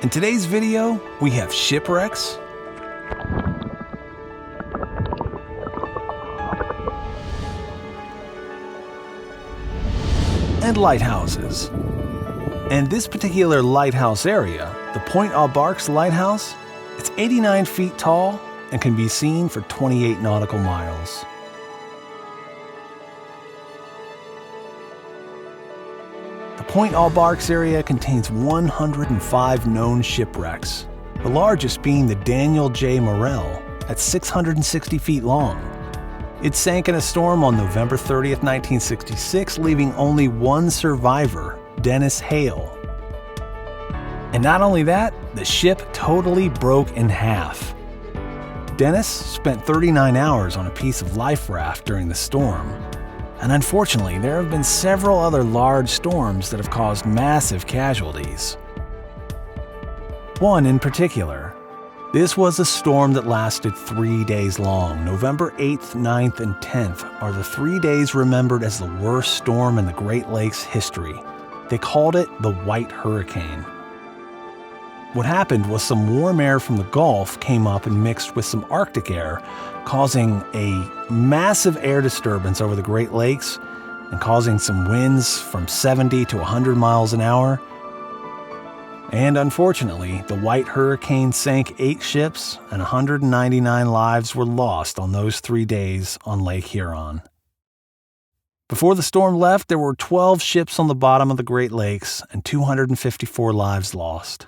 In today's video, we have shipwrecks, and lighthouses. And this particular lighthouse area, the Point aux Barques Lighthouse, it's 89 feet tall and can be seen for 28 nautical miles. The Point aux Barques area contains 105 known shipwrecks, the largest being the Daniel J. Morrell at 660 feet long. It sank in a storm on November 30th, 1966, leaving only one survivor, Dennis Hale. And not only that, the ship totally broke in half. Dennis spent 39 hours on a piece of life raft during the storm. And unfortunately, there have been several other large storms that have caused massive casualties. One in particular. This was a storm that lasted 3 days long. November 8th, 9th, and 10th are the 3 days remembered as the worst storm in the Great Lakes history. They called it the White Hurricane. What happened was some warm air from the Gulf came up and mixed with some Arctic air, causing a massive air disturbance over the Great Lakes and causing some winds from 70 to 100 miles an hour. And unfortunately, the White Hurricane sank 8 ships and 199 lives were lost on those 3 days on Lake Huron. Before the storm left, there were 12 ships on the bottom of the Great Lakes and 254 lives lost.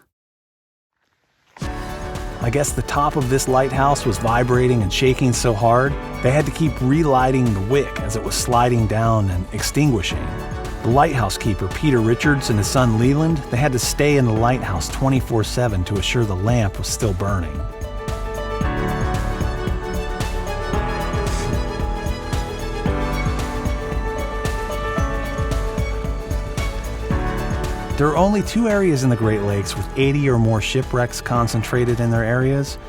I guess the top of this lighthouse was vibrating and shaking so hard, they had to keep relighting the wick as it was sliding down and extinguishing. The lighthouse keeper, Peter Richards, and his son Leland, they had to stay in the lighthouse 24/7 to assure the lamp was still burning. There are only 2 areas in the Great Lakes with 80 or more shipwrecks concentrated in their areas.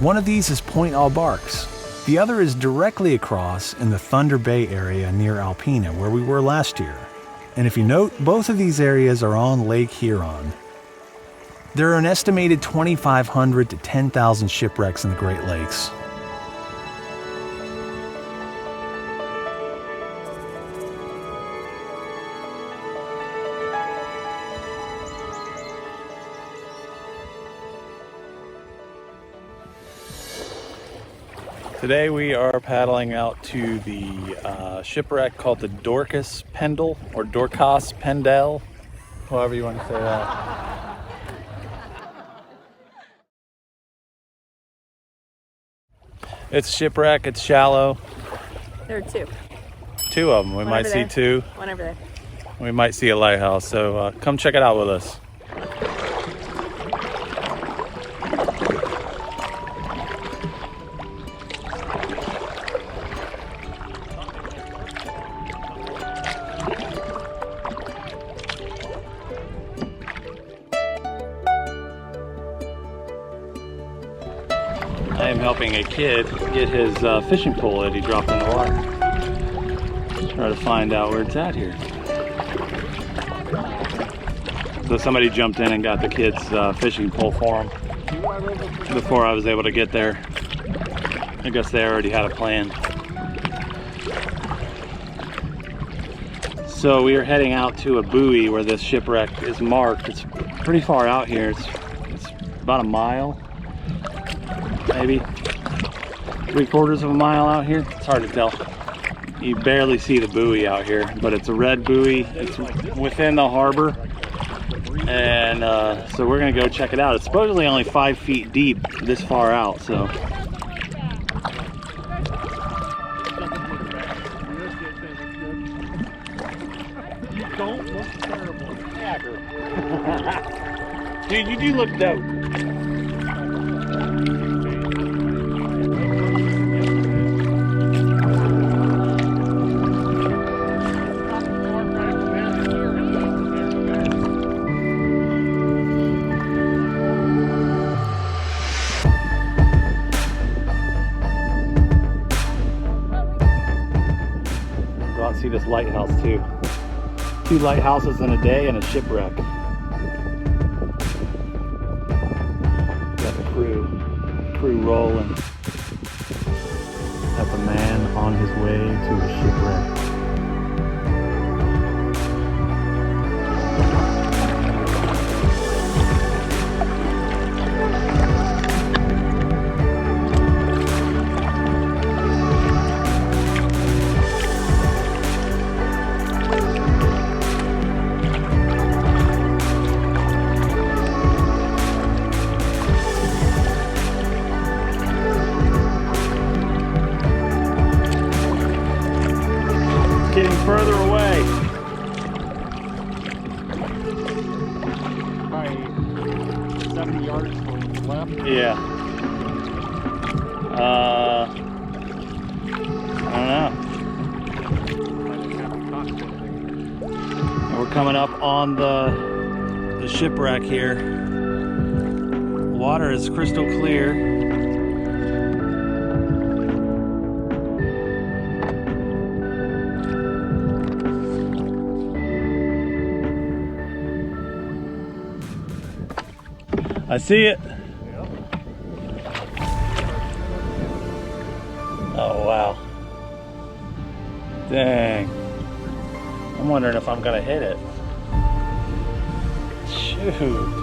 One of these is Point aux Barques. The other is directly across in the Thunder Bay area near Alpena, where we were last year. And if you note, both of these areas are on Lake Huron. There are an estimated 2,500 to 10,000 shipwrecks in the Great Lakes. Today we are paddling out to the shipwreck called the Dorcas Pendell, or Dorcas Pendell, however you want to say that. It's a shipwreck, it's shallow. There are 2. 2 of them, we might see 2. One over there. We might see a lighthouse, so come check it out with us. I am helping a kid get his fishing pole that he dropped in the water. Try to find out where it's at here. So somebody jumped in and got the kid's fishing pole for him before I was able to get there. I guess they already had a plan. So we are heading out to a buoy where this shipwreck is marked. It's pretty far out here. It's about a mile. Maybe 3/4 of a mile out here. It's hard to tell. You barely see the buoy out here, but it's a red buoy. It's within the harbor, and so we're gonna go check it out. It's supposedly only 5 feet deep this far out, so. Don't look terrible. Dude, you do look dope. See this lighthouse too. 2 lighthouses in a day and a shipwreck. rolling. That's a man on his way to a shipwreck. Getting further away. Probably 70 yards to the left. Yeah. I don't know. We're coming up on the shipwreck here. The water is crystal clear. I see it. Oh, wow. Dang. I'm wondering if I'm gonna hit it. Shoot.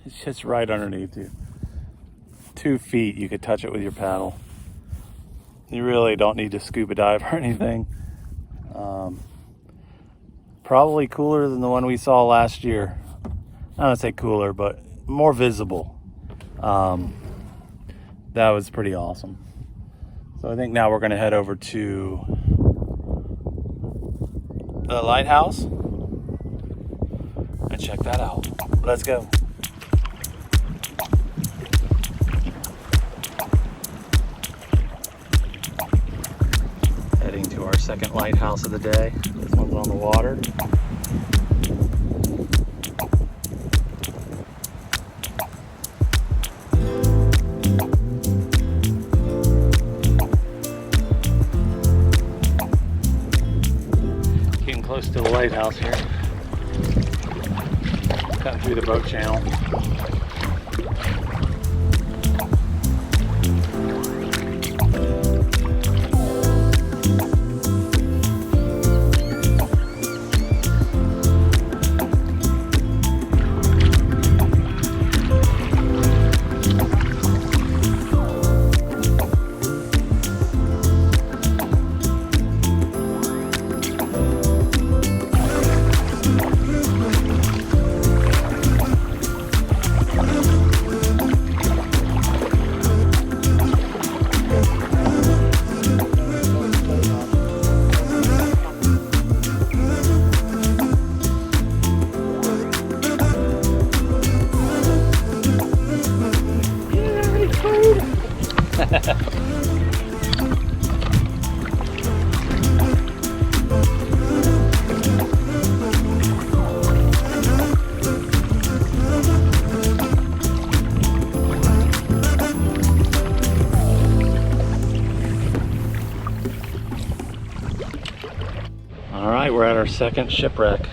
It's just right underneath you. 2 feet, you could touch it with your paddle. You really don't need to scuba dive or anything. Probably cooler than the one we saw last year. I don't say cooler, but more visible. That was pretty awesome. So I think now we're gonna head over to the lighthouse and check that out. Let's go. Heading to our second lighthouse of the day. This one's on the water. Getting close to the lighthouse here. Cutting through the boat channel. All right, we're at our second shipwreck.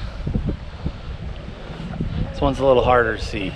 This one's a little harder to see.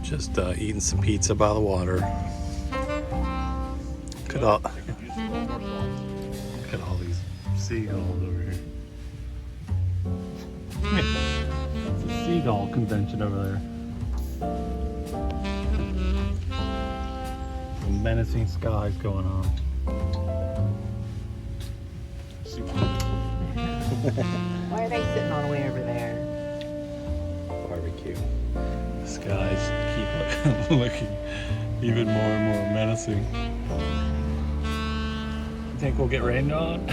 Just eating some pizza by the water. Look at all these seagulls over here. It's a seagull convention over there. Some menacing skies going on. Why are they sitting all the way over there? Barbecue. The skies keep looking even more and more menacing. You think we'll get rained on?